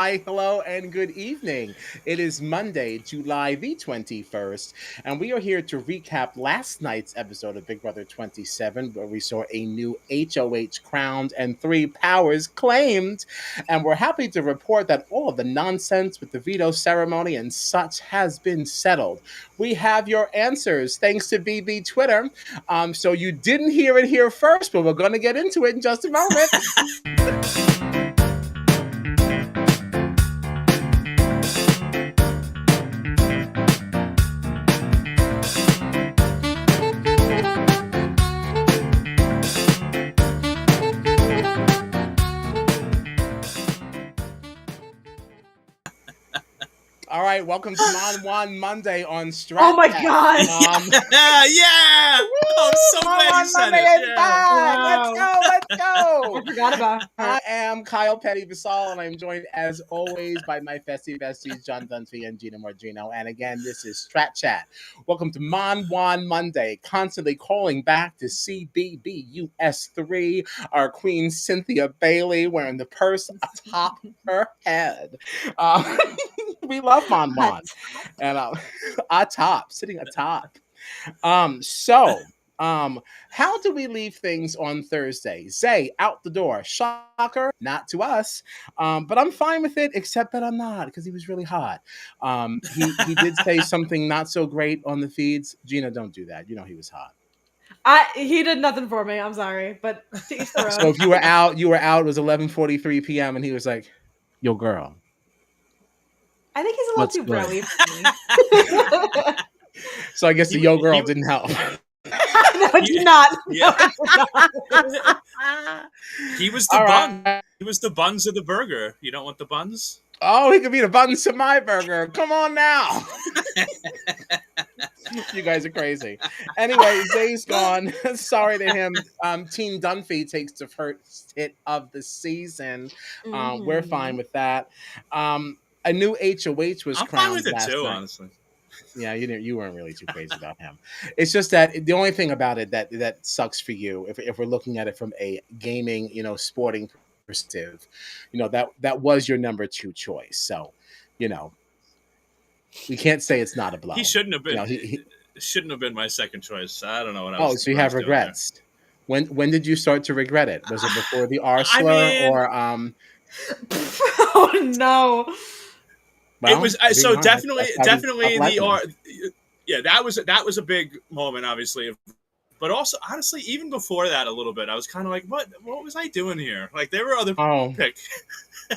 Hi, hello, and good evening. It is Monday, July the 21st, and we are here to recap last night's episode of Big Brother 27, where we saw a new HOH crowned and three powers claimed. And we're happy to report that all of the nonsense with the veto ceremony and such has been settled. We have your answers thanks to BB Twitter. So you didn't hear it here first, but we're going to get into it in just a moment. All right, welcome to Monwon Monday on Strat Oh my Chat. god! Yeah! I'm so glad you Monwon said Monday it. is Yeah. back. Wow. Let's go. I forgot about her. I am Kyle Petty Visal, and I'm joined as always by my festy besties, John Dunphy and Gina Margino. And again, this is Strat Chat. Welcome to Monwon Monday, constantly calling back to CBBUS3, our queen Cynthia Bailey, wearing the purse atop her head. We love Monwon. And atop, sitting atop. How do we leave things on Thursday? Zay out the door. Shocker, not to us. But I'm fine with it, except that I'm not, because he was really hot. He did say something not so great on the feeds. Gina, don't do that. You know he was hot. He did nothing for me. I'm sorry, but to each their So own. if you were out. It was 11:43 p.m. and he was like, "Yo, girl." I think he's a What's little too good? broy for me. So I guess the yo girl didn't help. No, it did not. Yeah. No, it did not. He was the All bun. right. He was the buns of the burger. You don't want the buns? Oh, he could be the buttons to my burger. Come on now. You guys are crazy. Anyway, Zay's gone. Sorry to him. Team Dunphy takes the first hit of the season. We're fine with that. A new HOH was I'm crowned fine with it last too, night. honestly. Yeah, you weren't really too crazy about him. It's just that the only thing about it that sucks for you, if we're looking at it from a gaming, sporting perspective, that was your number two choice. So, we can't say it's not a blow. He shouldn't have been. He Shouldn't have been my second choice. I don't know what I was. so you have regrets. When did you start to regret it? Was it before the R slur or Oh no! Well, it was being so honest, definitely that's how we definitely up the lessons. R. Yeah, that was a big moment, obviously. But also, honestly, even before that, a little bit, I was kind of like, "What was I doing here?" Like, there were other Oh, pick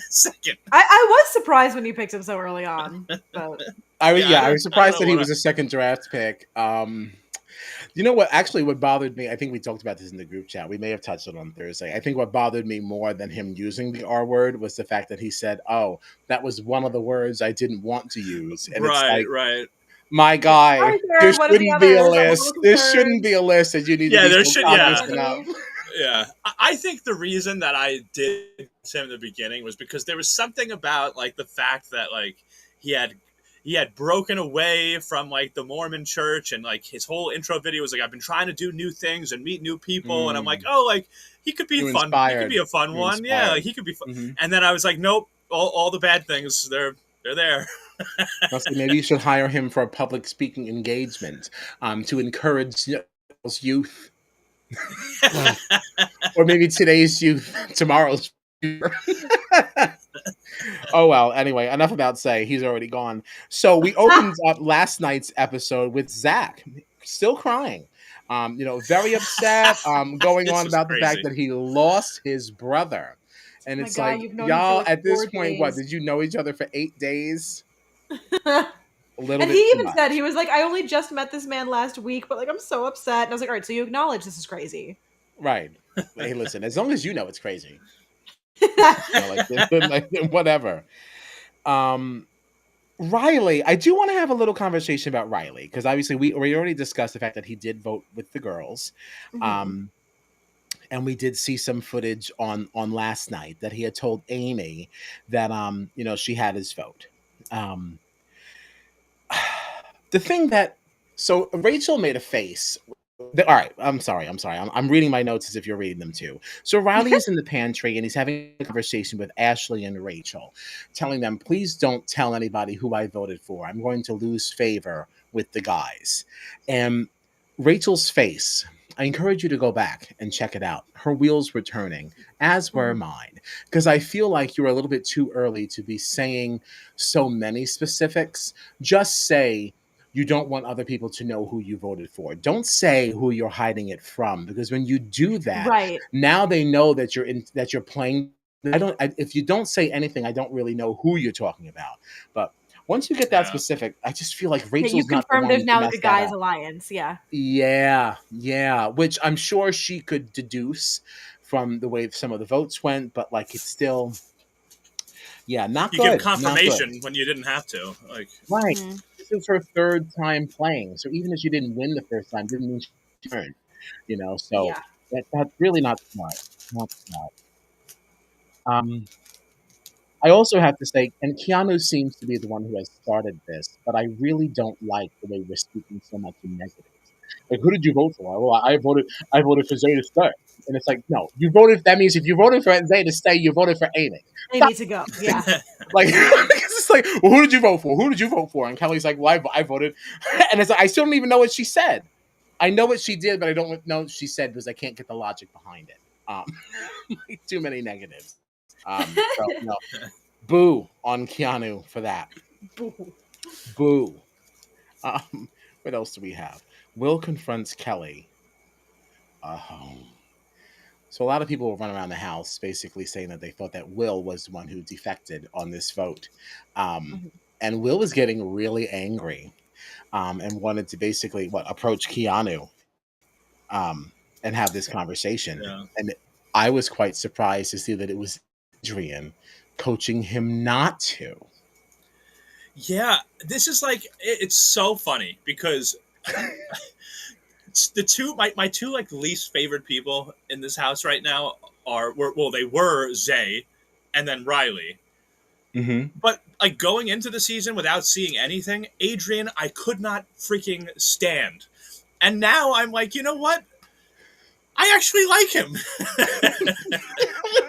second. I was surprised when you picked him so early on. But I Yeah, was I surprised don't that know he what was a second draft pick. You know what? Actually, what bothered me, I think we talked about this in the group chat. We may have touched it on Thursday. I think what bothered me more than him using the R word was the fact that he said, "Oh, that was one of the words I didn't want to use," and it's like, Right. my guy, sorry, there sir, what are the shouldn't be a others? I'm a list. little There concerned. shouldn't be a list that you need Yeah, to be there so should. Yeah, cognizant of. yeah. I think the reason that I did him in the beginning was because there was something about like the fact that like he had broken away from like the Mormon church, and like his whole intro video was like, I've been trying to do new things and meet new people, and I'm like, oh, like he could be You're fun. He could inspired. be a fun You're one. inspired. Yeah, like he could be fun. Mm-hmm. And then I was like, nope, all the bad things they're there. Maybe you should hire him for a public speaking engagement to encourage youth. Or maybe today's youth, tomorrow's future. Oh, well, anyway, enough about Say. He's already gone. So we opened up last night's episode with Zach, still crying. Very upset, going on about the fact that he lost his brother. And My it's God, like, you've known him for, y'all, like, at this 4 point, what, days. did you know each other for 8 days? A little And bit he too even much. said, he was like, I only just met this man last week, but like I'm so upset. And I was like, all right, so you acknowledge this is crazy. Right. Hey, listen, as long as you know it's crazy. Whatever. Riley, I do want to have a little conversation about Riley, because obviously we already discussed the fact that he did vote with the girls. Mhm. And we did see some footage on last night that he had told Amy that she had his vote. The thing that, so Rachel made a face All right, I'm sorry. I'm reading my notes as if you're reading them too. So Riley is in the pantry and he's having a conversation with Ashley and Rachel, telling them, please don't tell anybody who I voted for. I'm going to lose favor with the guys. And Rachel's face, I encourage you to go back and check it out. Her wheels were turning, as were Mhm. mine, because I feel like you're a little bit too early to be saying so many specifics. Just say, you don't want other people to know who you voted for. Don't say who you're hiding it from, because when you do that, Right. now they know that you're playing. If you don't say anything, I don't really know who you're talking about. But once you get that Yeah. specific, I just feel like Yeah, you Rachel's not the confirmed there's one to now like mess a that guys up. alliance. Yeah. Yeah, yeah, which I'm sure she could deduce from the way some of the votes went, but like it's still, yeah, not You give good, not good. confirmation when you didn't have to. Like, Right. Mhm. This is her third time playing, so even if she didn't win the first time, didn't mean she turned, so Yeah. that's really not smart, not smart. Um, I also have to say, and Keanu seems to be the one who has started this, but I really don't like the way we're speaking so much in negatives. Like, who did you vote for? Well, I voted for Zay to stay, and it's like, no, you voted. That means if you voted for Zay to stay, you voted for Amy. They Stop need to go. saying Yeah. like it's just like, well, who did you vote for? Who did you vote for? And Kelly's like, well, I voted, and it's like I still don't even know what she said. I know what she did, but I don't know what she said because I can't get the logic behind it. Um, too many negatives. So no, boo on Keanu for that. Boo. Boo. Um, what else do we have? Will confronts Kelly. Um, so a lot of people will run around the house basically saying that they thought that Will was the one who defected on this vote. Um, Mhm. and Will was getting really angry and wanted to basically approach Keanu and have this conversation. yeah. And I was quite surprised to see that it was Adrian coaching him not to. Yeah, this is like it's so funny because the two my two like least favorite people in this house right now they were Zay and then Riley. Mm-hmm. But like going into the season without seeing anything, Adrian I could not freaking stand. And now I'm like, you know what? I actually like him.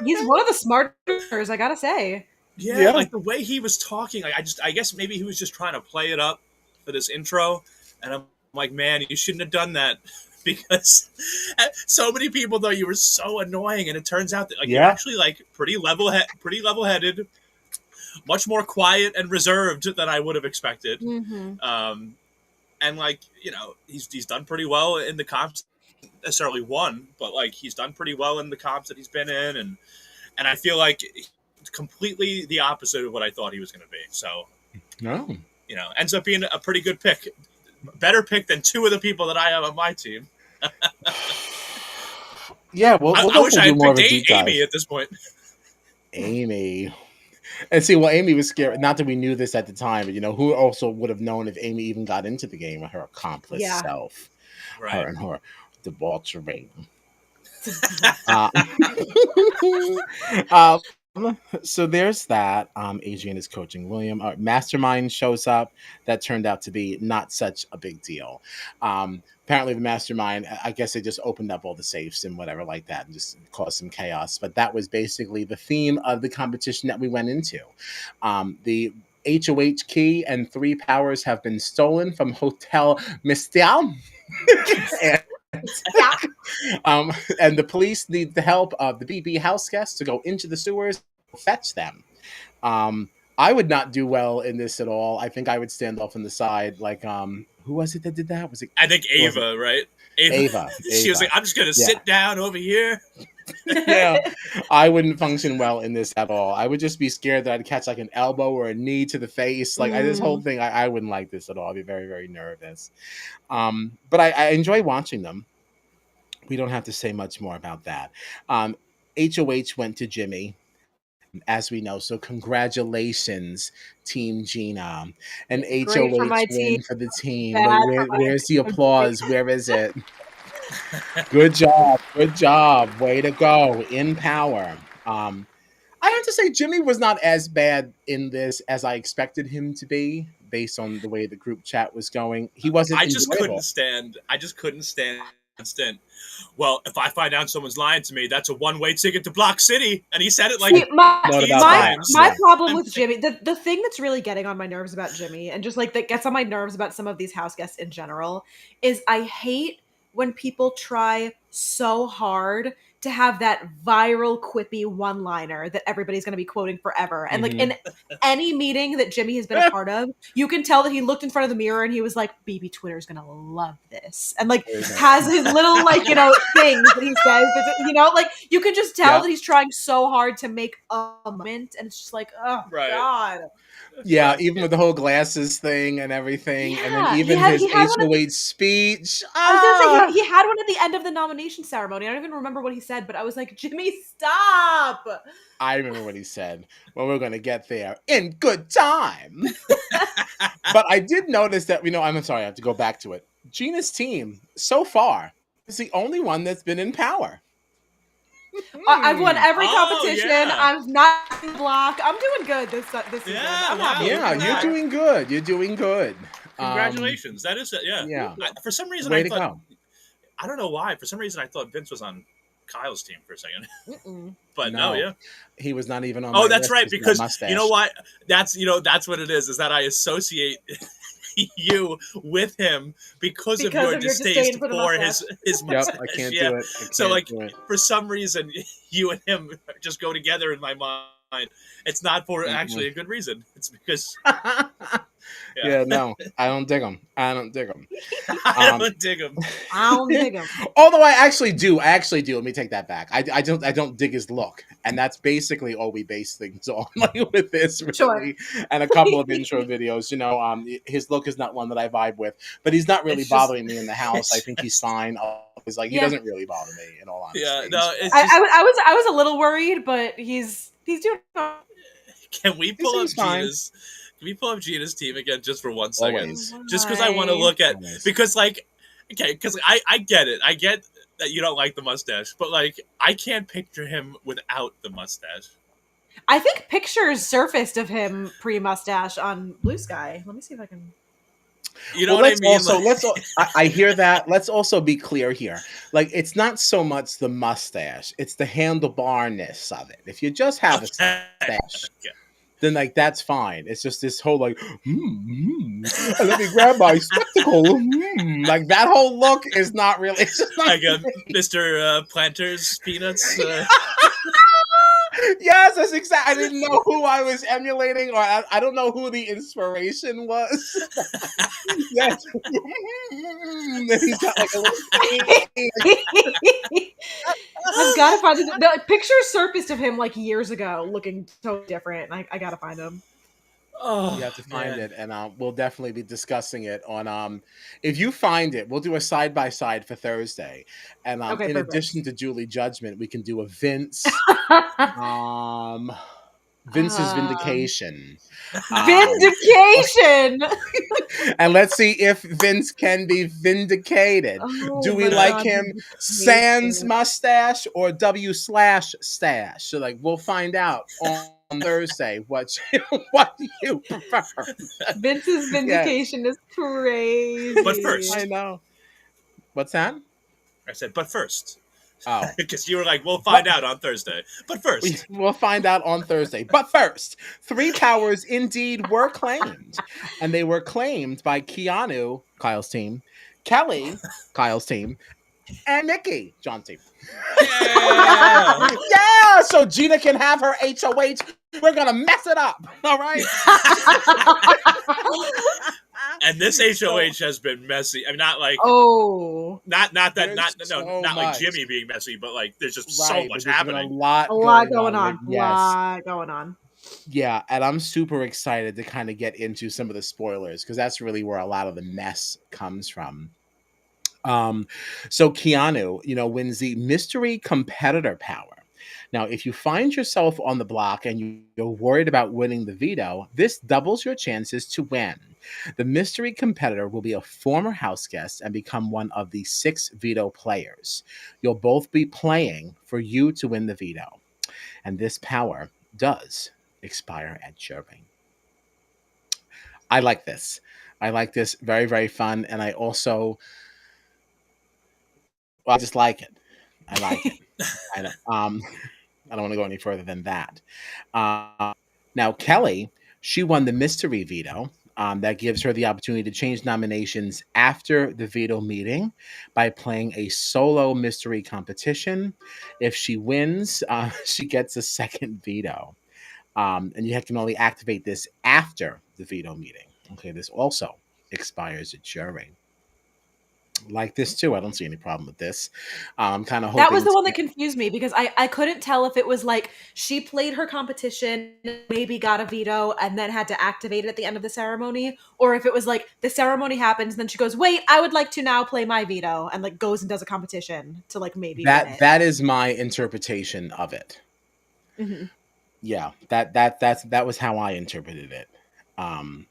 He's one of the smarters, I gotta say. Yeah, Yeah. like the way he was talking, like I guess maybe he was just trying to play it up for this intro, and I'm like, man, you shouldn't have done that because so many people thought you were so annoying, and it turns out that like you're Yeah. actually like pretty level headed, much more quiet and reserved than I would have expected. Mm-hmm. Um, and like he's done pretty well in the comps, necessarily won, but like he's done pretty well in the comps that he's been in, and I feel like completely the opposite of what I thought he was going to be. So, No. ends up being a pretty good pick. Better pick than two of the people that I have on my team. Yeah, we'll I wish definitely I do had more of picked a deep Amy dive. at this point. Amy. And see, well, Amy was scared. Not that we knew this at the time, but who also would have known if Amy even got into the game with her accomplice Yeah. self, her Right. and her debauchery. Uh, um, so there's that. Adrian is coaching William. Mastermind shows up. That turned out to be not such a big deal. Apparently, the mastermind, I guess they just opened up all the safes and whatever like that and just caused some chaos. But that was basically the theme of the competition that we went into. The HOH key and 3 powers have been stolen from Hotel Mistel. and Yeah. um, and the police need the help of the BB house guests to go into the sewers, fetch them. Um, I would not do well in this at all. I think I would stand off on the side. Like, who was it that did that? Was it? I think Was it Ava, right? Ava. Ava? She was like, Ava. I'm just going to Yeah, sit down over here. yeah. I wouldn't function well in this at all. I would just be scared that I'd catch like an elbow or a knee to the face. Like this whole Mm. thing, I wouldn't like this at all. I'd be very, very nervous. But I enjoy watching them. We don't have to say much more about that. HOH went to Jimmy, as we know. So congratulations, Team Gina. An Great for HOH my team. win for the team. Bad for Where's the my applause? Where is it? Good job. Good job. Way to go. In power. I have to say, Jimmy was not as bad in this as I expected him to be. based on the way the group chat was going. He wasn't I just couldn't enjoyable. stand. I just couldn't stand constant. Well, if I find out someone's lying to me, that's a one-way ticket to Block City. And he said it like See, What 15 about that? times. my Yeah. problem with Jimmy, the thing that's really getting on my nerves about Jimmy, and just like that gets on my nerves about some of these house guests in general, is I hate when people try so hard to have that viral quippy one-liner that everybody's going to be quoting forever. And like Mhm. in any meeting that Jimmy has been a part of, you can tell that he looked in front of the mirror and he was like, BB Twitter's going to love this. And like has his little like, things that he says, like you can just tell Yep. that he's trying so hard to make a moment, and it's just like, oh Right. God. Yeah, But, even with the whole glasses thing and everything, and then Yeah, even he his had one HOH speech. I was gonna Ah! say he had one at the end of the nomination ceremony. I don't even remember what he said, but I was like, Jimmy, stop. I remember what he said. Well, we're going to get there in good time. But I did notice that, I'm sorry, I have to go back to it. Gina's team, so far, is the only one that's been in power. I've won every Oh, competition. yeah. I'm not in the block. I'm doing good this season. Yeah, I'm wow. happy. Yeah, look at you're that. doing good. You're doing good. Congratulations. That is, yeah. Yeah. For some reason, Way I to thought, go. I don't know why. For some reason, I thought Vince was on Kyle's team for a second. Mm-mm. But no, yeah. He was not even on Oh, my that's list right. of that Because mustache. you know what? That's what it is that I associate you with him because of your distaste disdain for the for mustache. his Yep, mustache. I can't Yeah. do it. I So can't like do it. for some reason, you and him just go together in my mind. It's not for actually a good reason. It's because Yeah, no, I don't dig him. I don't dig him. I don't dig him. I don't dig him. Although I actually do. Let me take that back. I don't dig his look, and that's basically all we base things on, like with this, really, Sure. and a couple of intro videos. His look is not one that I vibe with, but he's not really It's just- bothering me in the house. I think he's fine. He's like he Yeah. doesn't really bother me in all honesty. Yeah, no, He's it's fine. just. I was a little worried, but he's doing fine. Can we pull up seems fine. Gina's? Can we pull up Gina's team again just for 1 second? Always. Just because I want to look at Always. because because I get it. I get that you don't like the mustache, but like I can't picture him without the mustache. I think pictures surfaced of him pre-mustache on Blue Sky. Let me see if I can. You know Well, what I mean? I hear that. Let's also be clear here. Like, it's not so much the mustache; it's the handlebarness of it. If you just have a mustache, then like that's fine. It's just this whole like, let me grab my spectacle. Like that whole look is not really. It's just not Like Mr. Planter's Peanuts. Yes, that's exactly. I didn't know who I was emulating, or I don't know who the inspiration was. Yes, and he's got like a little. I've got to find the pictures surfaced of him like years ago, looking so different. I got to find him. Oh, You have to find man. it, and we'll definitely be discussing it on. If you find it, we'll do a side by side for Thursday, and Okay, in perfect. addition to Julie Judgment, we can do a Vince. Vince's vindication. Vindication. And let's see if Vince can be vindicated. Oh Do we my like God, him sans mustache or W/stash? So like we'll find out on Thursday what you prefer. Vince's vindication is crazy. But first- I know. What's that? I said, but first. Oh. Because you were like, we'll find out on Thursday. But first. We'll find out on Thursday. But first, 3 powers indeed were claimed. And they were claimed by Keanu, Kyle's team, Kelly, Kyle's team, and Nikki, John's team. Yeah! Yeah! So Gina can have her HOH. We're going to mess it up. All right? And this HOH has been messy. I mean, not like Oh, not like much. Jimmy being messy, but like there's just Right, so but much there's been happening. A lot going on. Yes. Lot going on. Yeah, and I'm super excited to kind of get into some of the spoilers because that's really where a lot of the mess comes from. So Keanu, wins the mystery competitor power. Now, if you find yourself on the block and you're worried about winning the veto, this doubles your chances to win. The mystery competitor will be a former house guest and become one of the 6 veto players. You'll both be playing for you to win the veto. And this power does expire at chirping. I like this. I like this. Very, very fun. And I also, well, I just like it. I like it. I don't, I don't want to go any further than that. Now, Kelly, she won the mystery veto. That gives her the opportunity to change nominations after the veto meeting by playing a solo mystery competition. If she wins, she gets a second veto. And you can only activate this after the veto meeting. Okay, this also expires at jury. Like this too. I don't see any problem with this. I'm kind of That was hoping the to one that get confused me because I couldn't tell if it was like she played her competition, maybe got a veto, and then had to activate it at the end of the ceremony, or if it was like the ceremony happens, and then she goes, "Wait, I would like to now play my veto," and like goes and does a competition to like maybe win that. it. That is my interpretation of it. Mhm. Yeah, that was how I interpreted it. Um,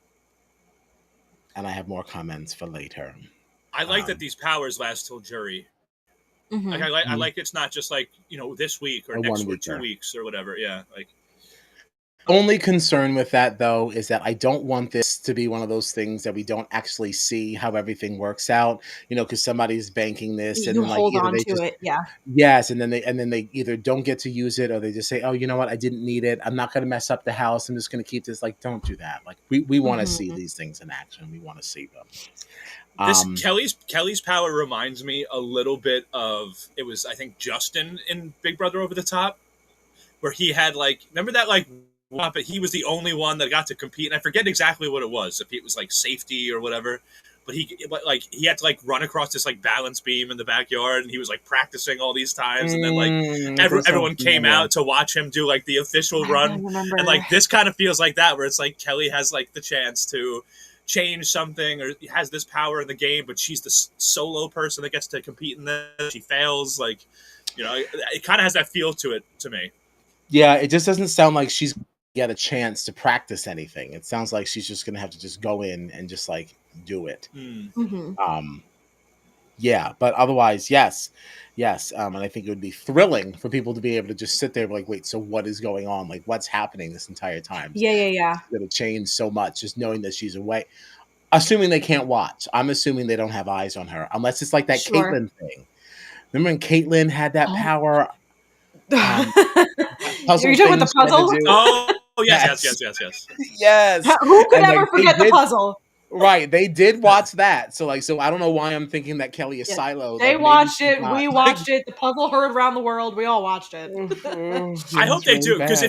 and I have more comments for later. I like that Um, these powers last till jury. Like Mhm. I mhm. like it's not just like this week or A next one or two weeker. weeks or whatever. Yeah, like Only concern with that though is that I don't want this to be one of those things that we don't actually see how everything works out. Because somebody's banking this, and You then like hold either on they to just it, yeah. yes, and then they either don't get to use it or they just say, oh, you know what, I didn't need it. I'm not going to mess up the house. I'm just going to keep this. Like, don't do that. Like, we want to see Mhm. these things in action. We want to see them. this Um, Kelly's power reminds me a little bit of it was I think Justin in Big Brother Over the Top where he had like remember that like but he was the only one that got to compete and I forget exactly what it was if it was like safety or whatever but he had to like run across this like balance beam in the backyard and he was like practicing all these times and then like it does sound everyone came familiar. out to watch him do like the official I run don't and remember. like this kind of feels like that where it's like Kelly has like the chance to change something or has this power in the game but she's the solo person that gets to compete in this she fails like it kind of has that feel to it to me. Yeah, it just doesn't sound like she's get a chance to practice anything. It sounds like she's just going to have to just go in and just like do it. Mm. Mhm. Um, Yeah, but otherwise, yes, yes, and I think it would be thrilling for people to be able to just sit there, like, wait, so what is going on? Like, what's happening this entire time? Yeah, yeah, yeah. It's going to change so much just knowing that she's away. Assuming they can't watch, I'm assuming they don't have eyes on her, unless it's like that Sure. Caitlyn thing. Remember when Caitlyn had that Oh. power? Um, that Are puzzle you talking thing about the she had to puzzle? do. Oh yes, yes, Yes, yes, yes, yes. yes, Who could and ever like they forget the did puzzle? right. They did watch that, so like, so I don't know why I'm thinking that Kelly is Yeah. siloed. They Like maybe watched she's it, not. we Like watched it, the puzzle heard around the world, we all watched it. I yeah, hope it's they really do because bad.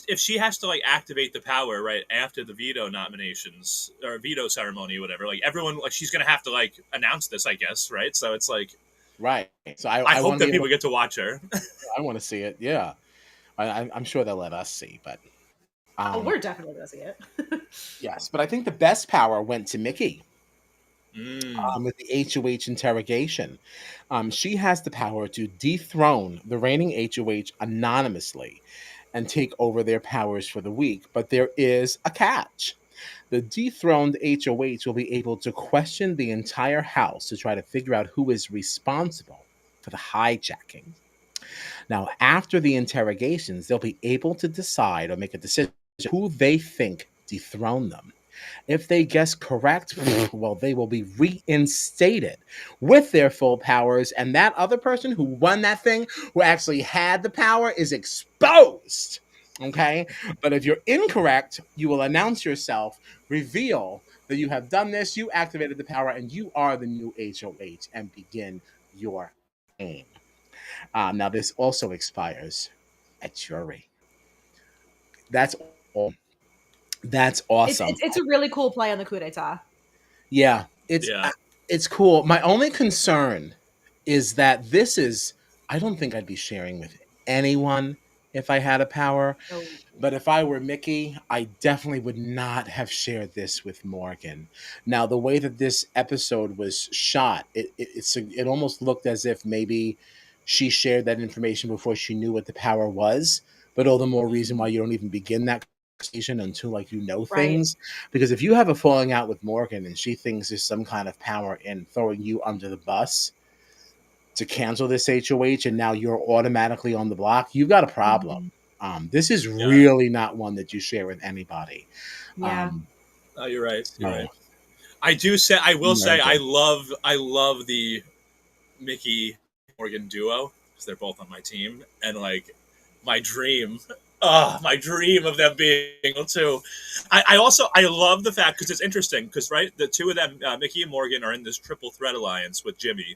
if she has to like activate the power right after the veto nominations or veto ceremony or whatever, like everyone like she's gonna have to like announce this, I guess, right? So it's like Right. So I I hope want to that be able. people get to watch her. I want to see it. Yeah, I'm sure they'll let us see, but Oh, um, we're definitely gonna see it. yes. But I think the best power went to Mickey Mm. with the HOH interrogation. She has the power to dethrone the reigning HOH anonymously and take over their powers for the week. But there is a catch. The dethroned HOH will be able to question the entire house to try to figure out who is responsible for the hijacking. Now, after the interrogations, they'll be able to decide or make a decision who they think dethroned them. If they guess correct, well, they will be reinstated with their full powers, and that other person who won that thing, who actually had the power, is exposed. Okay? But if you're incorrect, you will announce yourself, reveal that you have done this, you activated the power, and you are the new HOH, and begin your game. Now, this also expires at jury. That's all. That's It's awesome. it's it's a really cool play on the coup d'etat. Yeah, Yeah. it's cool. My only concern is that this is. I don't think I'd be sharing with anyone if I had a power. Oh. But if I were Mickey, I definitely would not have shared this with Morgan. Now, the way that this episode was shot, it almost looked as if maybe she shared that information before she knew what the power was. But all the more reason why Mm. you don't even begin that conversation until like you know Right. things. Because if you have a falling out with Morgan and she thinks there's some kind of power in throwing you under the bus to cancel this HOH and now you're automatically on the block, you've got a problem. Mhm. This is Yeah. really not one that you share with anybody. Yeah. Um, Oh, you're right. You're So right. I will say, very good. I love the Mickey Morgan duo because they're both on my team, and like my dream, my dream of them being able to. I love the fact because it's interesting because right, the two of them, Mickey and Morgan, are in this triple threat alliance with Jimmy.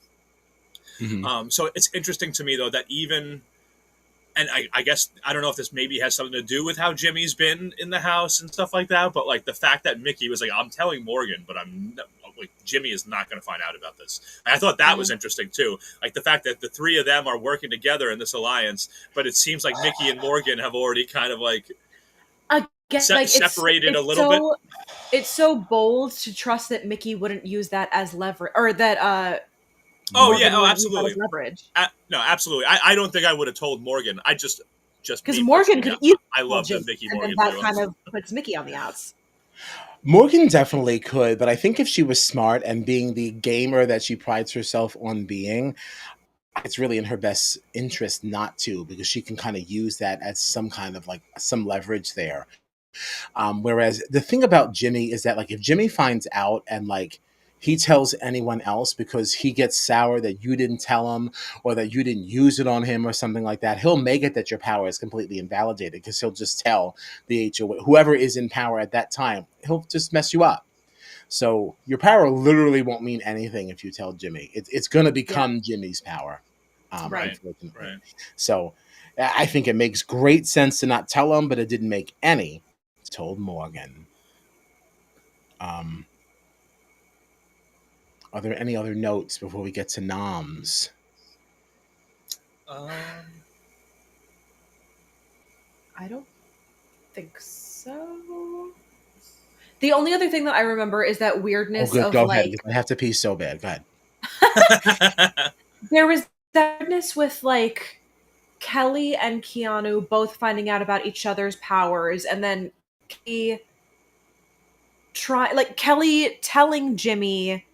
Hmm. So it's interesting to me though that even and I guess I don't know if this maybe has something to do with how Jimmy's been in the house and stuff like that, but like the fact that Mickey was like, I'm telling Morgan, but like Jimmy is not going to find out about this. And I thought that was interesting too. Like the fact that the three of them are working together in this alliance, but it seems like Mickey and Morgan have already kind of like Again, like separated a little bit. it's so bold to trust that Mickey wouldn't use that as leverage, or that Oh yeah, Morgan oh wouldn't use that as absolutely, leverage. no, absolutely. I don't think I would have told Morgan. Just Because me Morgan personally. could easily I tell love the Jimmy, Mickey and then Morgan that duo. kind of puts Mickey on the outs. Morgan definitely could, but I think if she was smart and being the gamer that she prides herself on being, it's really in her best interest not to, because she can kind of use that as some kind of like some leverage there. Whereas the thing about Jimmy is that like if Jimmy finds out and like he tells anyone else because he gets sour that you didn't tell him or that you didn't use it on him or something like that, he'll make it that your power is completely invalidated because he'll just tell the HOH, whoever is in power at that time, he'll just mess you up. So your power literally won't mean anything if you tell Jimmy. It's going to Yeah, become Jimmy's power, right. Right, unfortunately. right. So I think it makes great sense to not tell him, but it didn't make any. Told Morgan. Um, are there any other notes before we get to noms? Um, I don't think so. The only other thing that I remember is that Oh, weirdness good. of Go ahead. like Because I have to pee so bad. Go ahead. there was that weirdness with like Kelly and Keanu both finding out about each other's powers, and then Kelly telling Jimmy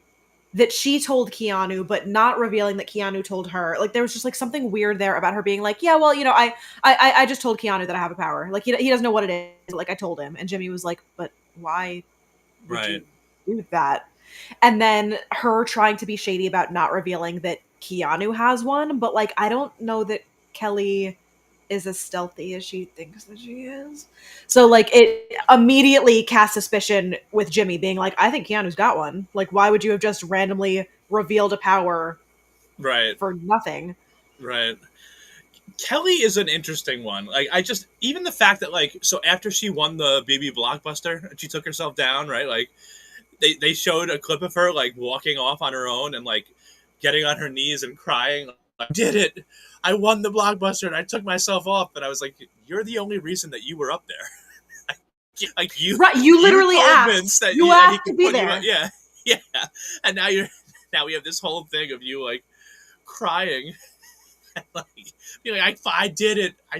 that she told Keanu, but not revealing that Keanu told her. Like there was just like something weird there about her being like, yeah, well, I just told Keanu that I have a power. Like he doesn't know what it is. Like I told him, and Jimmy was like, but why would right. you do that? And then her trying to be shady about not revealing that Keanu has one, but like I don't know that Kelly is as stealthy as she thinks that she is. So like it immediately casts suspicion with Jimmy being like, I think Keanu's got one. Like why would you have just randomly revealed a power Right, for nothing? right. Kelly is an interesting one. Like I just even the fact that like so after she won the BB Blockbuster and she took herself down, right? Like they showed a clip of her like walking off on her own and like getting on her knees and crying. Like, I did it! I won the Blockbuster and I took myself off. And I was like, you're the only reason that you were up there. Like Right, you you literally told asked. Vince that You that he asked to could be put you up. there. Yeah, yeah. And now we have this whole thing of you like crying. Like, being like, I did it. I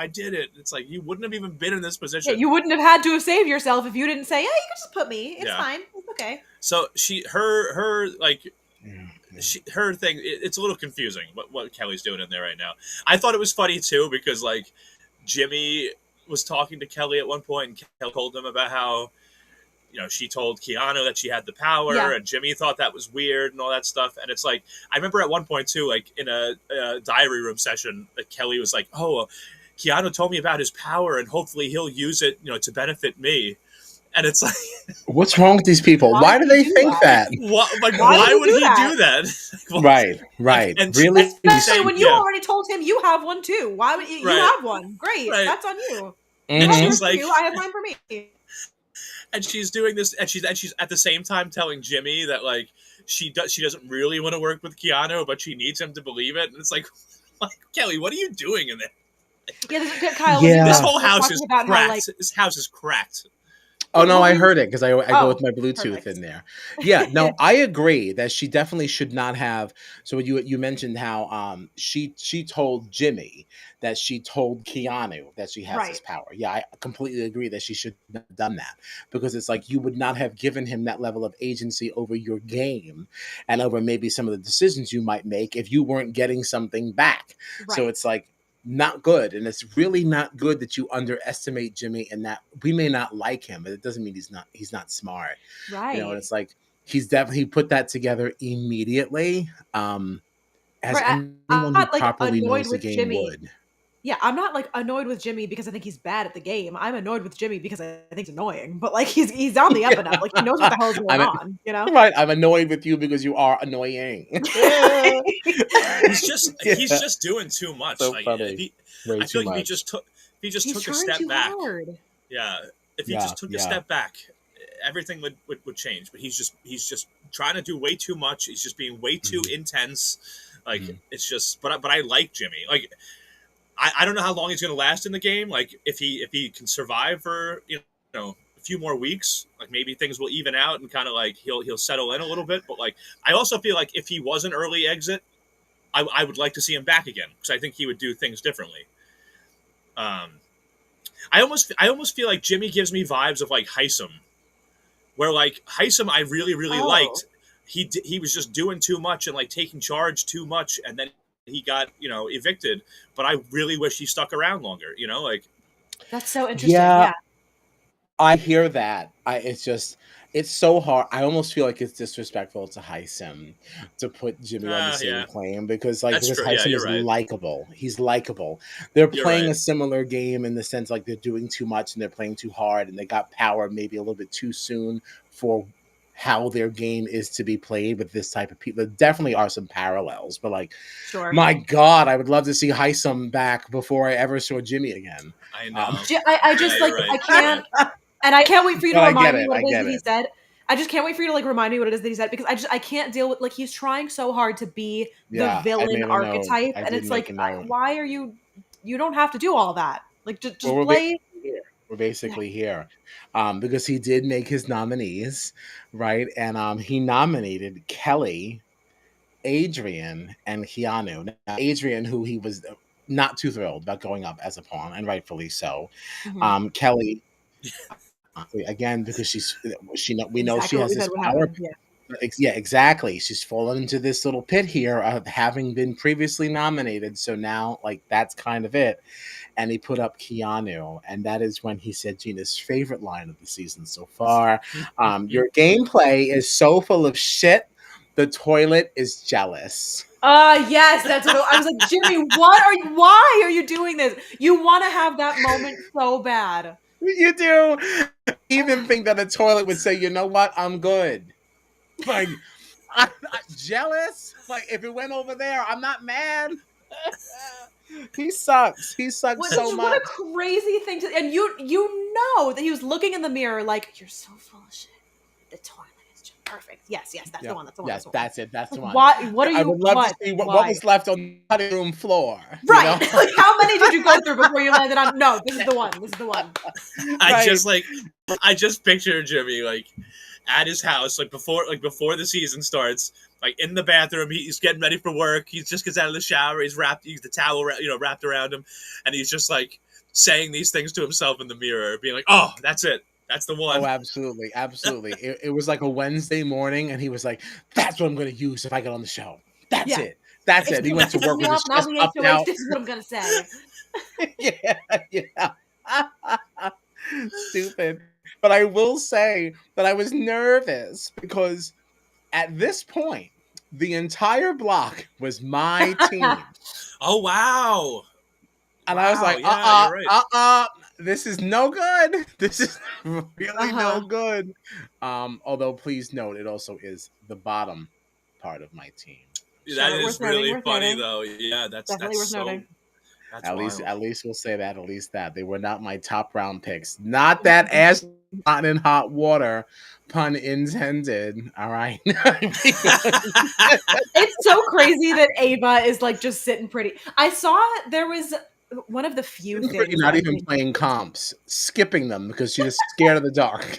did it. It's like you wouldn't have even been in this Yeah, position. you wouldn't have had to have saved yourself if you didn't say, yeah, you can just put me. It's Yeah. fine. It's okay. So her like Yeah, yeah. her thing. It's a little confusing what Kelly's doing in there right now. I thought it was funny too because like Jimmy was talking to Kelly at one point and Kelly told him about how she told Keanu that she had the power, Yeah. and Jimmy thought that was weird and all that stuff. And it's like, I remember at one point too, like in a diary room session, that Kelly was like, "Oh, Keanu told me about his power, and hopefully he'll use it, to benefit me." And it's like, What's wrong with these people? Why Why would do he they do think that? that? what? Like, Why would why he would do he that? do that? Right, Like, right. and Really? Especially same, when you yeah, already told him you have one too. Why would you right, have one? Great. right. That's on you. You And have Mm-hmm. yours she's like, too. I have mine for me. and she's doing this, and she's at the same time telling Jimmy that like she doesn't really want to work with Keanu, but she needs him to believe it. And it's like, Kelly, what are you doing in there? Yeah, Kyle, when you This Yeah. left, whole we were house talking is about how like cracked. This house is cracked. Oh no, what I were you heard it because I go with Oh, my Bluetooth perfect. in there. Yeah, no, I agree that she definitely should not have. So you mentioned how she told Jimmy that she told Keanu that she has this Right. power. Yeah, I completely agree that she should not have done that because it's like you would not have given him that level of agency over your game and over maybe some of the decisions you might make if you weren't getting something back. So Right. it's like not good. And it's really not good that you underestimate Jimmy, and that we may not like him, but it doesn't mean he's not smart. And Right. it's like he's definitely put that together immediately. As Right. I'm anyone who not like properly annoyed knows the with game Jimmy. would. Yeah, I'm not like annoyed with Jimmy because I think he's bad at the game. I'm annoyed with Jimmy because I think he's annoying. But like he's on the up and up. Like he knows what the hell is going I'm on, you know? right. I'm annoyed with you because you are annoying. He's Yeah, just doing too much. so Like funny. Way I feel too like much. if he just He's took a trying step too back, hard. yeah, if he Yeah, just took a yeah. step back, everything would change. But he's just trying to do way too much. He's just being way too Mhm, intense. Like mhm. it's just, but I like Jimmy. Like I don't know how long he's going to last in the game. Like if he can survive for a few more weeks, like maybe things will even out and kind of like he'll settle in a little bit. But like I also feel like if he was an early exit, I would like to see him back again because I think he would do things differently. Um, I almost feel like Jimmy gives me vibes of like Heisem, where like Heisem I really Oh. liked. He was just doing too much and like taking charge too much, and then he got evicted. But I really wish he stuck around longer. Like That's so interesting. Yeah, Yeah. I hear that. It's so hard. I almost feel like it's disrespectful to Heisem to put Jimmy on the yeah, same plane that's because true. Yeah, Heisem you're is right. likable. He's likable. They're You're playing right. a similar game in the sense like they're doing too much and they're playing too hard and they got power maybe a little bit too soon for how their game is to be played with this type of people. There definitely are some parallels, but like, Sure. my God, I would love to see Heisem back before I ever saw Jimmy again. I Um, know. I Yeah, just you're like right. I You're can't right. and I can't wait for you to but I get remind me it. what I it is get that he it. said. I just can't wait for you to like remind me what it is that he said because I can't deal with like he's trying so hard to be the Yeah, I villain made a note. archetype I and did it's make like a note. why are you don't have to do all that. Like Well, just play. here. We're Yeah. basically here, because he did make his nominees, right? And he nominated Kelly, Adrian, and Keanu. Now, Adrian, who he was not too thrilled about going up as a pawn, and rightfully so. Mhm. Kelly, again, because we know she Exactly what has we this said would power. happen. Yeah. Yeah, exactly. She's fallen into this little pit here of having been previously nominated. So now, like, that's kind of it. And he put up Keanu, and that is when he said Gina's favorite line of the season so far. Your gameplay is so full of shit. The toilet is jealous. Yes, that's what I was like, Jimmy, why are you doing this? You want to have that moment so bad. You do even think that a toilet would say, "You know what? I'm good." Like, jealous. Like, if it went over there, I'm not mad. He sucks. He sucks What so just what a much. crazy thing to and you know that he was looking in the mirror like you're so full of shit. The toilet is just perfect. Yes, that's the Yep. one. That's the one. That's Yes, the one. that's it. That's Like the one. why? What are I you? would love to What? see what Why? was left on the cutting room floor. Right. Like how many did you go through before you landed on? No, this is the one. This is the one. Right. I just picture Jimmy like at his house like before the season starts, like in the bathroom. He's getting ready for work. He just gets out of the shower. He's the towel wrapped around him, and he's just like saying these things to himself in the mirror, being like, "Oh, that's it. That's the Oh, one." absolutely, absolutely. It was like a Wednesday morning, and he was like, "That's what I'm going to use if I get on the show. That's Yeah. it. That's If it." He someone went to pisses work me with off his and I'll chest be puffed HOH, out. this is what I'm gonna say. Yeah, yeah. Stupid. But I will say that I was nervous because at this point, the entire block was my team. Oh wow, And I was wow, like, yeah, you're right. this is no good. This is really no Uh-huh. good. Although please note, it also is the bottom part of my team. That Sure, is worth noting, really worth funny noting. though. Yeah, Definitely worth noting. that's wild. At least we'll say that. At least that they were not my top round picks. Not that ass not in hot water, pun intended. All right. It's so crazy that Ava is like just sitting pretty. I saw there was one of the few Pretty, things that not I've even seen. playing comps, skipping them because she's just scared of the dark.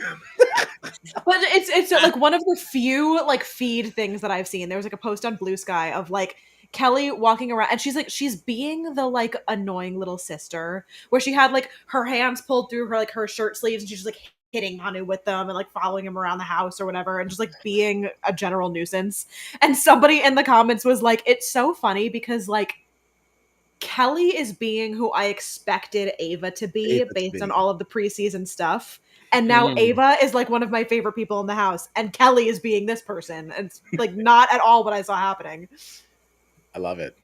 But it's like one of the few like feed things that I've seen. There was like a post on Blue Sky of like Kelly walking around and she's being the like annoying little sister where she had like her hands pulled through her like her shirt sleeves and she's just like hitting Manu with them and like following him around the house or whatever and just like being a general nuisance. And somebody in the comments was like, it's so funny because like Kelly is being who I expected Ava to be Ava to based on be. all of the preseason stuff. And now Mm, Ava is like one of my favorite people in the house, and Kelly is being this person. And it's like not at all what I saw happening. I love it.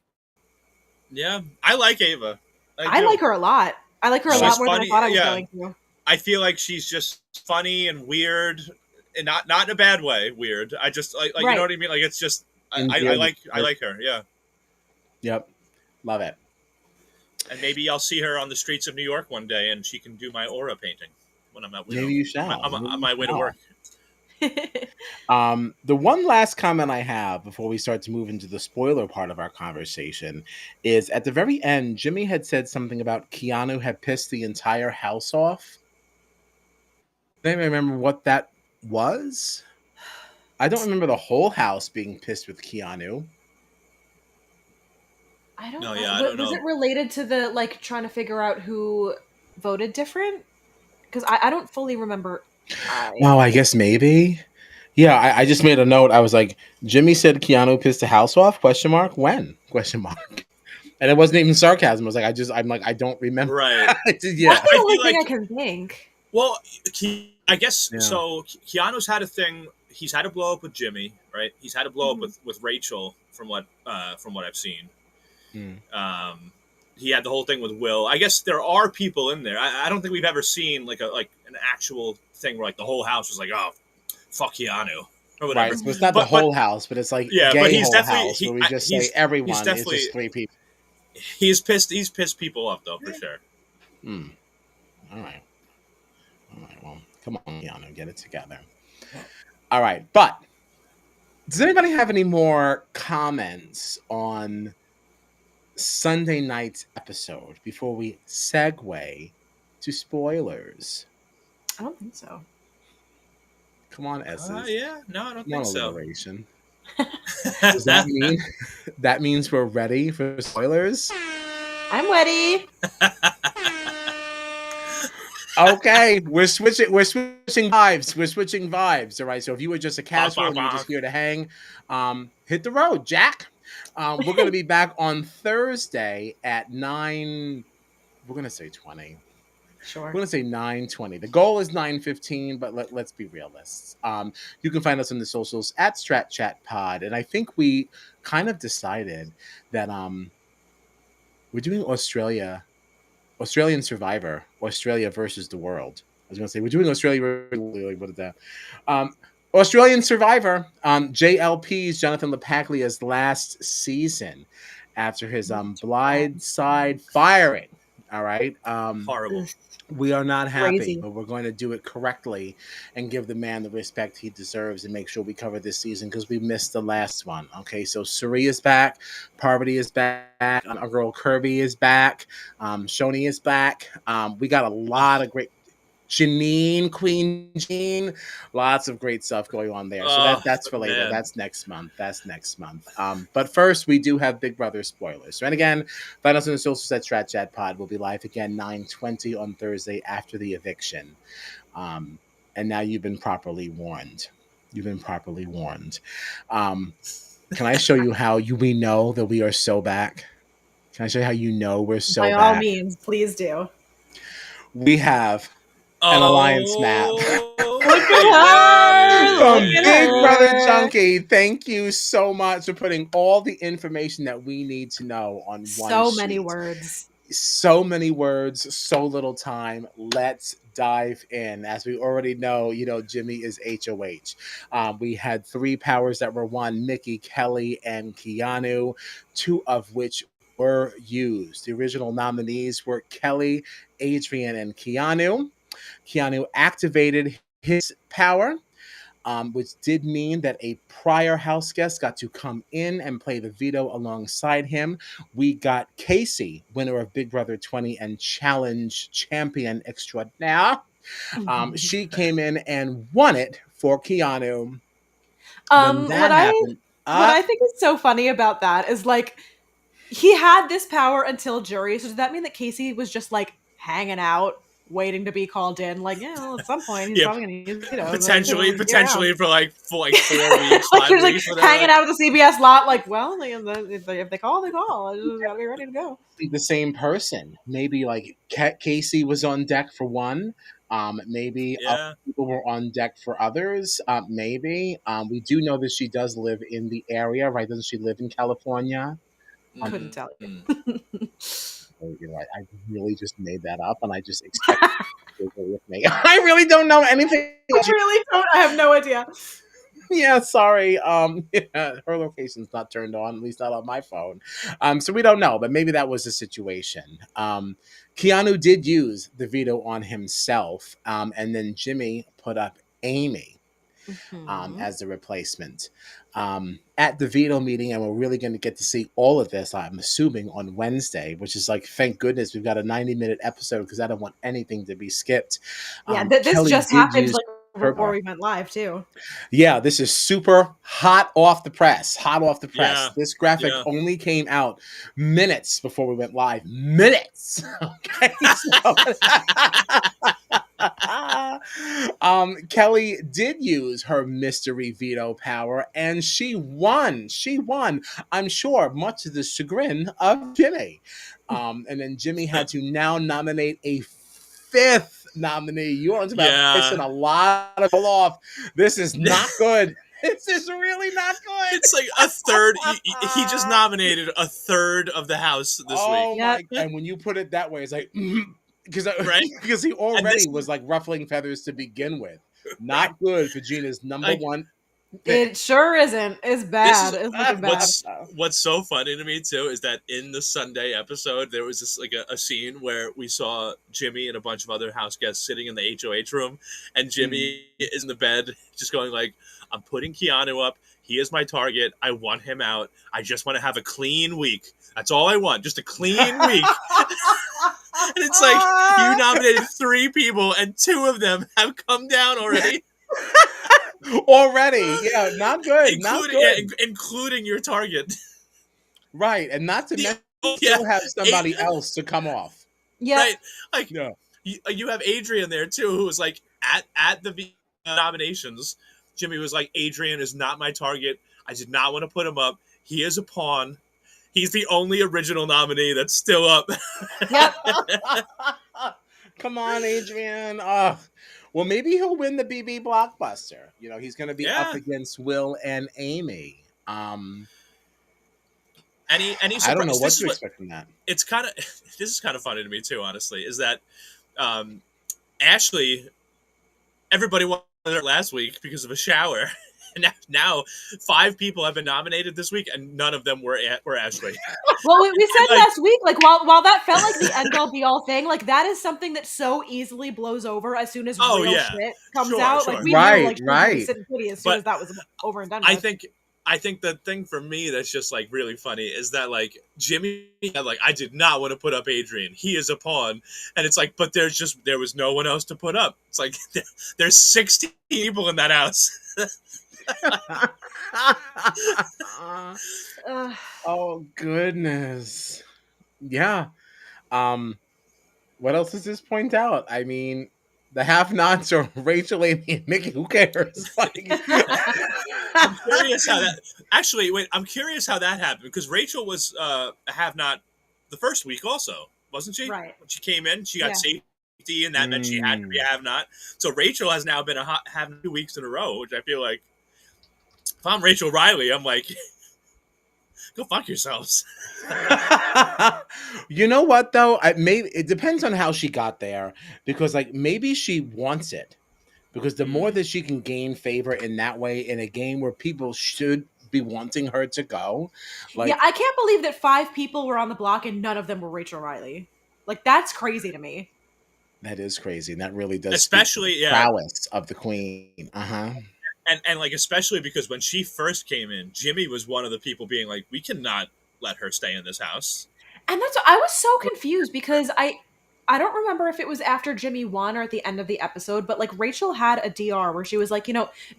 Yeah, I like Ava. I I do. like her a lot. I like her a I like lot She's more than I funny. thought I was Yeah, going to. I feel like she's just funny and weird, and not in a bad way. Weird. I just like you know Right. what I mean. Like it's just endearment. I like her. Yeah, Yep. Love it. and maybe I'll see her on the streets of New York one day, and she can do my aura painting when I'm at Maybe you shall. Maybe on you my way to shall. work. The one last comment I have before we start to move into the spoiler part of our conversation is at the very end, Jimmy had said something about Keanu had pissed the entire house off. Does anybody remember what that was? I don't remember the whole house being pissed with Keanu. I don't No, know. yeah, I don't Was know. it related to the like trying to figure out who voted different? Because I don't fully remember. Oh, I guess maybe. Yeah, I just made a note. I was like, Jimmy said Keanu pissed the house off? Question mark. When? Question mark. And it wasn't even sarcasm. I was like, I'm like, I don't remember. Right. That's Yeah. the I only feel thing like I can think. well, I guess Yeah. so. Keanu's had a thing. He's had a blow up with Jimmy, right? He's had a blow up Mhm. with Rachel, from what I've seen. Mm. He had the whole thing with Will. I guess there are people in there. I don't think we've ever seen like an actual thing where like the whole house was like, oh, fuck Keanu or Right. whatever. So it's not the But whole house, but it's like yeah, but gay he's whole definitely house where we just say he's everyone is definitely just three people. he's pissed. He's pissed people off though for sure. Mm. All right. All right. Well, come on, Keanu, get it together. All right. But does anybody have any more comments on Sunday night's episode before we segue to spoilers? I don't think so. Come on, S's. Yeah, no, I don't Come on, think so. alliteration. Does that mean that means we're ready for spoilers? I'm ready. Okay, we're switching vibes. We're switching vibes. All right. So if you were just a casual and you were just here to hang, hit the road, Jack. We're gonna be back on Thursday at 9. We're gonna say 20. Sure. We're gonna say 9:20. The goal is 9:15, but let's be realists. You can find us on the socials at Strat Chat Pod, and I think we kind of decided that we're doing Australian Survivor, Australia versus the world. I was going to say we're doing Australia. What is that? Australian Survivor. JLP's Jonathan LaPaglia's last season after his blindside firing. All right. Horrible. We are not happy, Crazy. but we're going to do it correctly and give the man the respect he deserves and make sure we cover this season because we missed the last one. Okay, so Suri is back, Parvati is back, our girl Kirby is back, Shoni is back. We got a lot of great. Queen Jean, lots of great stuff going on there. So that's for later. Man. That's next month. But first, we do have Big Brother spoilers. So, and again, find us on the socials at Strat Chat Pod. We'll be live again 9:20 on Thursday after the eviction. And now you've been properly warned. Can I show you how we know that we are so back? Can I show you how you know we're so By back? all means, please do. We have an alliance map. Look at her! From Look at Big her! Brother Chunky, thank you so much for putting all the information that we need to know on one So sheet. many words. So many words, so little time. Let's dive in. As we already know, Jimmy is HOH. We had 3 powers that were won: Mickey, Kelly, and Keanu, 2 of which were used. The original nominees were Kelly, Adrian, and Keanu. Keanu activated his power, which did mean that a prior house guest got to come in and play the veto alongside him. We got Casey, winner of Big Brother 20 and challenge champion extraordinaire. She came in and won it for Keanu. When that happened, what I think is so funny about that is like he had this power until jury. So does that mean that Casey was just like hanging out waiting to be called in. Like, yeah, well, at some point he's Yeah, probably gonna use veto. potentially Yeah. for like 4 weeks, Like 5 you're just weeks, like whatever. hanging out with the CBS lot. Like, well, if they call, they call. I just gotta be ready to go. Be the same person. Maybe like Casey was on deck for one. Maybe other Yeah. people were on deck for others. Maybe. We do know that she does live in the area, right? Doesn't she live in California? Couldn't tell you. You know, I really just made that up, and I just expect you to go with me. I really don't know anything. I really don't. I have no idea. Yeah, sorry. Yeah, her location's not turned on, at least not on my phone. So we don't know, but maybe that was the situation. Keanu did use the veto on himself, and then Jimmy put up Amy Mhm. as the replacement at the veto meeting, and we're really going to get to see all of this. I'm assuming on Wednesday, which is like, thank goodness we've got a 90-minute episode because I don't want anything to be skipped. Yeah, this Kelly just did happened use like her. before we went live too. Yeah, this is super hot off the press. Hot off the press. Yeah. This graphic Yeah. only came out minutes before we went live. Minutes. Okay. So, Kelly did use her mystery veto power and she won. She won. I'm sure, much to the chagrin of Jimmy. And then Jimmy had to now nominate a fifth nominee. You are about Yeah. pissing a lot of people off. This is not good. This is really not good. It's like a third. He just nominated a third of the House this Oh week. my! And when you put it that way, it's like because Right? because he And already this was like ruffling feathers to begin with. Not good for Gina's number like one pick. It sure isn't. It's this bad. is It's looking bad. what's so funny to me too is that in the Sunday episode there was this like a scene where we saw Jimmy and a bunch of other house guests sitting in the HOH room, and Jimmy is in the bed just going like, "I'm putting Keanu up. He is my target. I want him out. I just want to have a clean week. That's all I want. Just a clean week." And it's like you nominated 3 people and 2 of them have come down already. Already, yeah, not good. Not Including good. including your target. Right, and not to mention Yeah. still have somebody else to come off. Yeah. Right. Like Yeah. you have Adrian there too, who was like at the nominations. Jimmy was like, "Adrian is not my target. I did not want to put him up. He is a pawn. He's the only original nominee that's still up." Yep. Come on, Adrian. Well, maybe he'll win the BB blockbuster. You know, he's going to be up Yeah. against Will and Amy. Any I don't know surprise? what to expect from that. It's kind of this is kind of funny to me too. Honestly, is that Ashley? Everybody wanted her last week because of a shower. And now 5 people have been nominated this week, and none of them were Ashley. Well, we said like- last week, like while that felt like the end all be all thing, like that is something that so easily blows over as soon as Oh, real yeah. shit comes Sure, out. sure. Like we Right, knew, like right. sitting pretty as soon But as that was over and done. I with. think the thing for me that's just like really funny is that like Jimmy, like I did not want to put up Adrian. He is a pawn, and it's like, but there was no one else to put up. It's like there's 60 people in that house. Oh goodness. Yeah. What else does this point out? I mean, the have-nots are Rachel, Amy, and Mickey. Who cares? Like, I'm curious how that actually. Wait, I'm curious how that happened because Rachel was a have-not the first week, also, wasn't she? Right. When she came in, she got Yeah. safety, and that meant she had to be a have-not. So Rachel has now been a have 2 weeks in a row, which I feel like if I'm Rachel Riley, I'm like, go fuck yourselves. you know what though? Maybe it depends on how she got there because like maybe she wants it because the more that she can gain favor in that way in a game where people should be wanting her to go, like yeah, I can't believe that 5 people were on the block and none of them were Rachel Riley. Like that's crazy to me. that is crazy, and that really does Especially, speak to the prowess of the queen. And like especially because when she first came in, Jimmy was one of the people being like, we cannot let her stay in this house. And that's I was so confused because I don't remember if it was after Jimmy won or at the end of the episode, but like Rachel had a DR where she was like,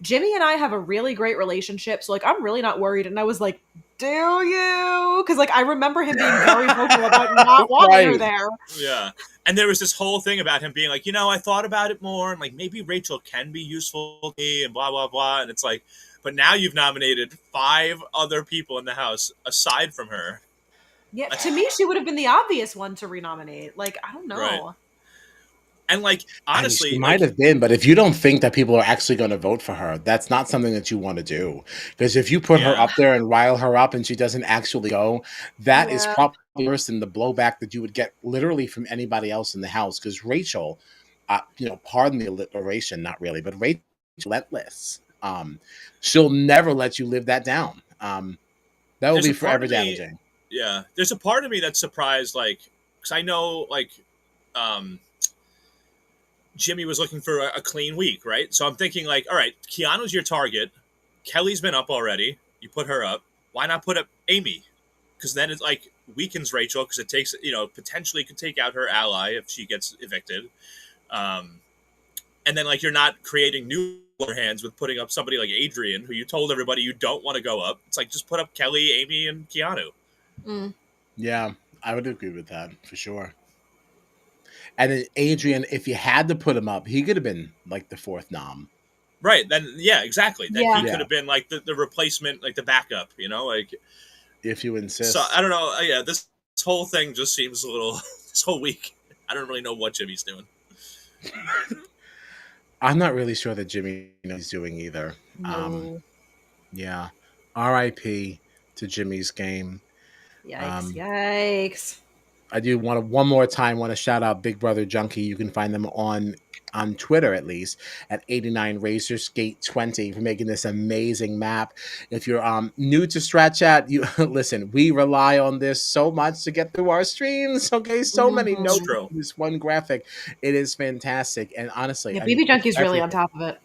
Jimmy and I have a really great relationship, so like I'm really not worried. And I was like, do you? Because, like, I remember him being very vocal about not wanting her Right. there. Yeah. And there was this whole thing about him being like, I thought about it more, and like maybe Rachel can be useful to me, and blah blah blah. And it's like, but now you've nominated 5 other people in the house aside from her. Yeah, to me, she would have been the obvious one to renominate. Like, I don't know. Right. And like, I mean, honestly, she might have been, but if you don't think that people are actually going to vote for her, that's not something that you want to do. Because if you put her Yeah. up there and rile her up and she doesn't actually go, that is Yeah. probably worse than the blowback that you would get literally from anybody else in the house. Because Rachel, pardon the alliteration, not really, but Rachel relentless. She'll never let you live that down. That will There's be a part forever of me- damaging. yeah, there's a part of me that's surprised, like, because I know, like, Jimmy was looking for a clean week, right? So I'm thinking, like, all right, Keanu's your target. Kelly's been up already. You put her up. Why not put up Amy? Because then it like weakens Rachel, because it takes, potentially could take out her ally if she gets evicted. And then like you're not creating new hands with putting up somebody like Adrian, who you told everybody you don't want to go up. It's like just put up Kelly, Amy, and Keanu. Mm. Yeah, I would agree with that for sure. And then Adrian, if you had to put him up, he could have been like the 4th nom. Right. Then, yeah, exactly. Then Yeah. he could have been like the replacement, like the backup, like. If you insist. So, I don't know. Yeah, this whole thing just seems a little, this whole week, I don't really know what Jimmy's doing. I'm not really sure that Jimmy knows he's doing either. No. Yeah. R.I.P. to Jimmy's game. Yikes. Yikes. I do one more time want to shout out Big Brother Junkie. You can find them on Twitter, at least, at 89 Razorskate 20 for making this amazing map. If you're new to Strat Chat, you listen, we rely on this so much to get through our streams. Okay, so many notes in this one graphic. It is fantastic. And honestly, yeah, BB Junkie's really on top of it.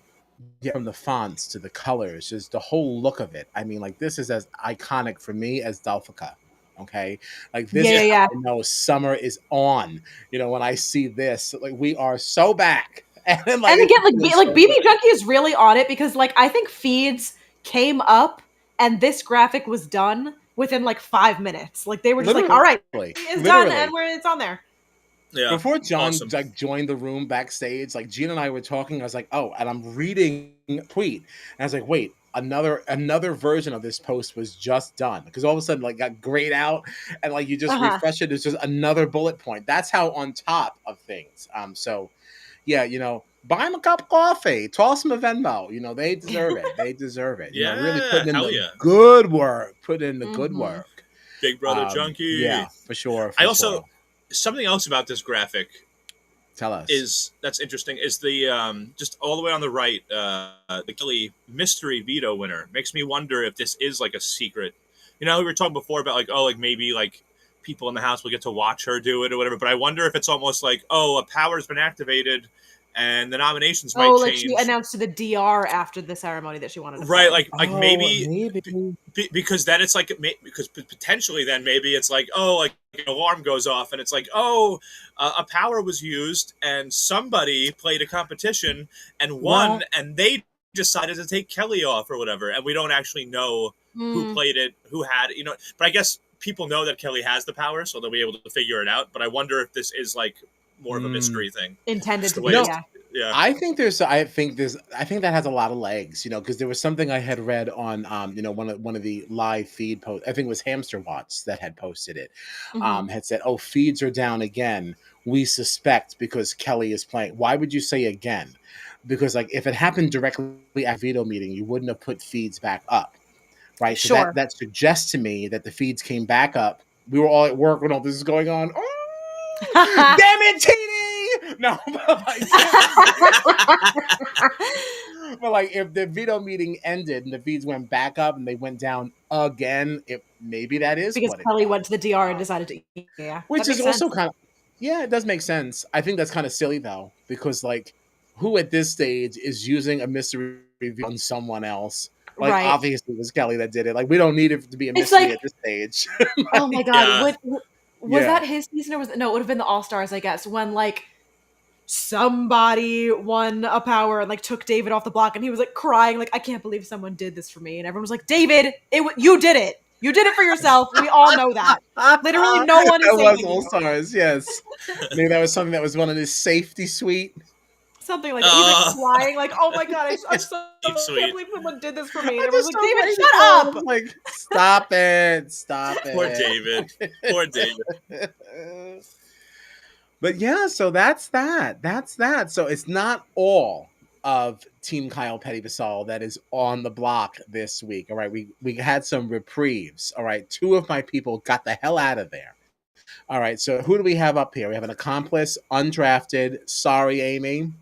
Yeah, from the fonts to the colors, just the whole look of it. I mean, like, this is as iconic for me as Dalfica. Okay, like this. Yeah. I know summer is on. When I see this, like, we are so back. And again, like BB Junkie is really on it, because like I think feeds came up and this graphic was done within like 5 minutes. Like they were just like, all right, it's done and it's on there. Yeah. Before John like joined the room backstage, like Gina and I were talking. I was like, oh, and I'm reading a tweet, and I was like, wait, another version of this post was just done, because all of a sudden like got grayed out, and like you just refresh it, it's just another bullet point. That's how on top of things. So yeah, buy them a cup of coffee, toss them a Venmo. They deserve it. They deserve it. Yeah, really putting in the good work. Put in the good work. Big Brother Junkie. Yeah, for sure. I also something else about this graphic. Tell us. That's interesting. Is the just all the way on the right, the Kelly mystery veto winner. Makes me wonder if this is like a secret. We were talking before about like, oh, like maybe like people in the house will get to watch her do it or whatever. But I wonder if it's almost like, oh, a power's been activated and the nominations might change. Like she announced to the DR after the ceremony that she wanted to play. Like maybe. Because then it's like, because potentially then maybe it's like, oh, like an alarm goes off and it's like, oh, a power was used and somebody played a competition and won, and they decided to take Kelly off or whatever, and we don't actually know who played it, who had, but I guess people know that Kelly has the power, so they'll be able to figure it out. But I wonder if this is like more of a mystery thing intended to be. Yeah. I think that has a lot of legs, because there was something I had read on, one of the live feed posts. I think it was Hamster Watts that had posted it. Had said, "Oh, feeds are down again. We suspect because Kelly is playing." Why would you say again? Because like if it happened directly at Veto meeting, you wouldn't have put feeds back up, right? So sure. that suggests to me that the feeds came back up. We were all at work when all this is going on. Oh, damn it, TD! No, but like if the Veto meeting ended and the feeds went back up and they went down again, maybe that is because Kelly went to the DR and decided to. Which is also kind of, it does make sense. I think that's kind of silly though, because like who at this stage is using a mystery review on someone else? Like obviously it was Kelly that did it. Like we don't need it to be a mystery at this stage. Oh my god, was that his season or it would have been the All-Stars, I guess, when like somebody won a power and like took David off the block and he was like crying like, I can't believe someone did this for me, and everyone was like, David, you did it. You did it for yourself. We all know that. Literally, no one is That was saving All you. Stars, yes. Maybe that was something that was one of his safety suite. Something like that. He's like Uh, crying, like, "Oh my god, I'm it's so sweet. can't believe someone did this for me." And I everyone's just like, so "David, grateful. shut I up!" was like, stop it. Stop Poor David. Poor David. it. But yeah, so that's that. That's that. So it's not all of Team Kyle Petty Basal that is on the block this week. All right, we had some reprieves. All right, two of my people got the hell out of there. All right, so who do we have up here? We have an accomplice, undrafted. Sorry, Amy.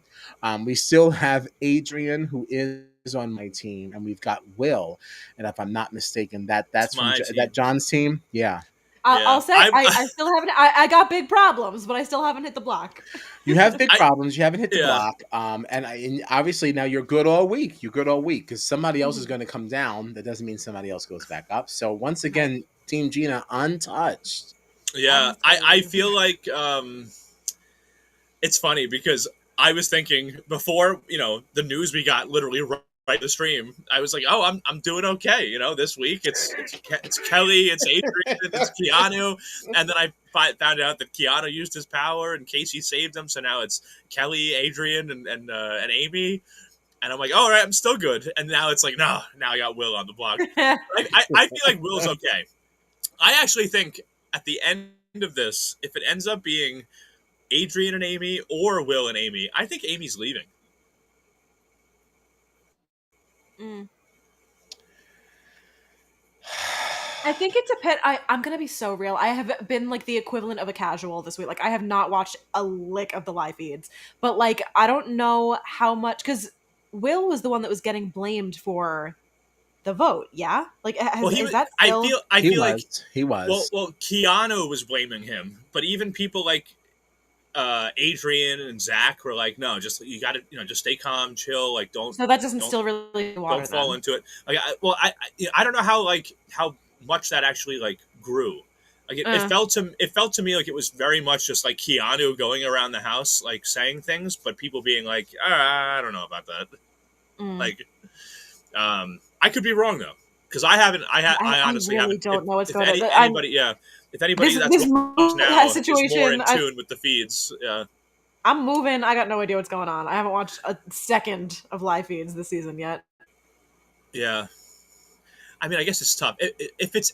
We still have Adrian, who is on my team, and we've got Will. And if I'm not mistaken, It's that's from my team. that John's team. Yeah, Yeah. I'll say I still haven't. I got big problems, but I still haven't hit the block. you have big I problems. You haven't hit the yeah. block. And obviously now you're good all week. You're good all week because somebody else is Mhm. going to come down. That doesn't mean somebody else goes back up. So once again, Team Gina untouched. Yeah. I feel like it's funny because I was thinking before, the news we got literally right the stream. I was like, oh, I'm doing okay. This week it's Kelly, it's Adrian, it's Keanu, and then I found out that Keanu used his power and Casey saved him. So now it's Kelly, Adrian, and Amy. And I'm like, all right, I'm still good. And now it's like, no, now I got Will on the block. I feel like Will's okay. I actually think at the end of this, if it ends up being Adrian and Amy or Will and Amy, I think Amy's leaving. Mm. I think it depends. I'm gonna be so real. I have been like the equivalent of a casual this week. Like I have not watched a lick of the live feeds, but like I don't know how much because Will was the one that was getting blamed for the vote. Yeah, like Well, is that I still? feel like He was. well, Keanu was blaming him, but even people like Adrian and Zach were like, no, just you got to just stay calm, chill, like So that doesn't don't still really water don't fall then. into it. Like, I don't know how much that actually like grew. Like it Uh, felt to me like it was very much just like Keanu going around the house like saying things, but people being like, I don't know about that. mm. Like, I could be wrong though, because I I honestly really haven't. don't know what's If going on. anybody, yeah, if anybody that's This watched now is more situation. in tune with the feeds, yeah. I'm moving. I got no idea what's going on. I haven't watched a second of live feeds this season yet. Yeah, I mean, I guess it's tough if it's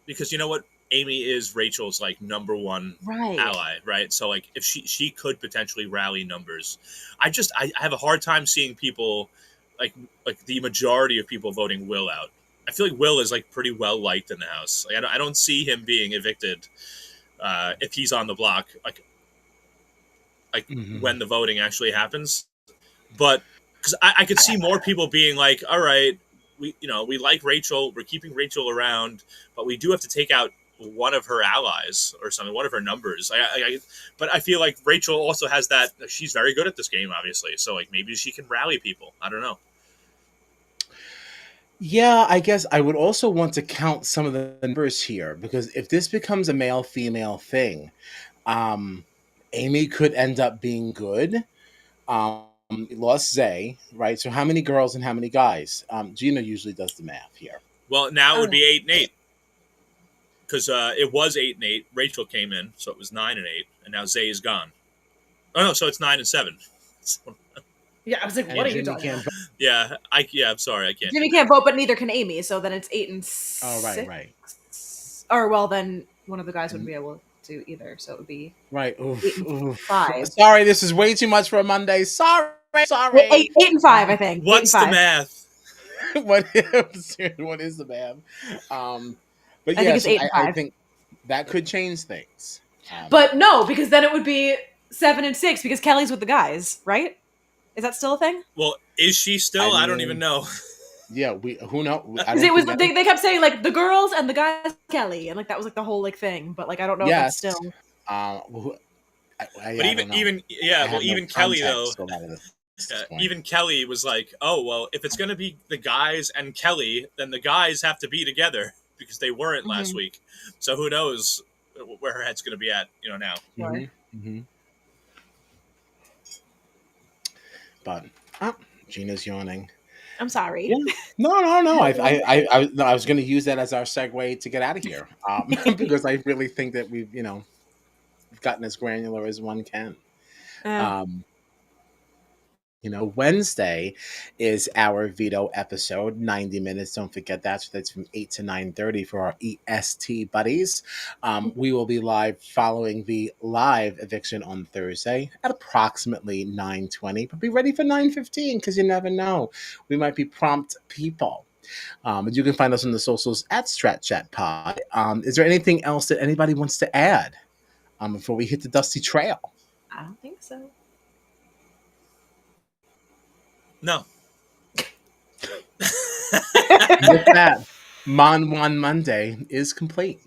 because you know what, Amy is Rachel's like number one Right. ally, right? So like if she could potentially rally numbers, I have a hard time seeing people like the majority of people voting Will out. I feel like Will is like pretty well liked in the house. Like I don't see him being evicted if he's on the block. Like Mhm. when the voting actually happens, but because I could see more people being like, all right, we like Rachel, we're keeping Rachel around, but we do have to take out one of her allies or something, one of her numbers. But I feel like Rachel also has that. She's very good at this game, obviously. So like maybe she can rally people. I don't know. Yeah, I guess I would also want to count some of the numbers here because if this becomes a male female thing, um, Amy could end up being good. Lost Zay, right? So how many girls and how many guys? Gina usually does the math here. Well, now it would Okay. be 8 and 8 because it was 8 and 8. Rachel came in, so it was 9 and 8, and now Zay is gone. Oh no, so it's 9 and 7. Yeah, I was like, what And are you Jimmy talking can't about? vote. Yeah, I'm sorry, I can't do Jimmy that. can't vote, but neither can Amy. So then it's 8 and Oh, right, right. 6. Or well, then one of the guys wouldn't And be able to either. So it would be right. eight Oof, and oof. five. Sorry, this is way too much for a Monday. Sorry, Wait, eight, sorry. 8 and 5, I think. 8 and What's the 5. math? what what is the math? Um, but I think yeah, it's so 8 and I 5. think that could change things. But no, because then it would be 7 and 6 because Kelly's with the guys, right? Is that still a thing? Well, is she I still? I don't even mean, know. yeah, we who know? I Because don't it was think any. they kept saying like the girls and the guys Kelly, and like that was like the whole like thing. But like I don't know if it's Yes. still. Who, But I don't know. yeah, I well, have no even Kelly though, context for a lot of this at this point. even Kelly was like, oh well, if it's gonna be the guys and Kelly, then the guys have to be together because they weren't last Mhm. week. So who knows where her head's gonna be at, now. Hmm. Sure. Hmm. But oh, Gina's yawning. I'm sorry. Yeah. No. I was going to use that as our segue to get out of here, because I really think that we've gotten as granular as one can. Uh, Um, Wednesday is our Veto episode, 90 minutes. Don't forget that. So that's from 8 to 9:30 for our EST buddies. We will be live following the live eviction on Thursday at approximately 9:20. But be ready for 9:15 because you never know. We might be prompt people. But you can find us on the socials at Strat Chat Pod. Is there anything else that anybody wants to add before we hit the dusty trail? I don't think so. No. With that, Monwon Monday is complete.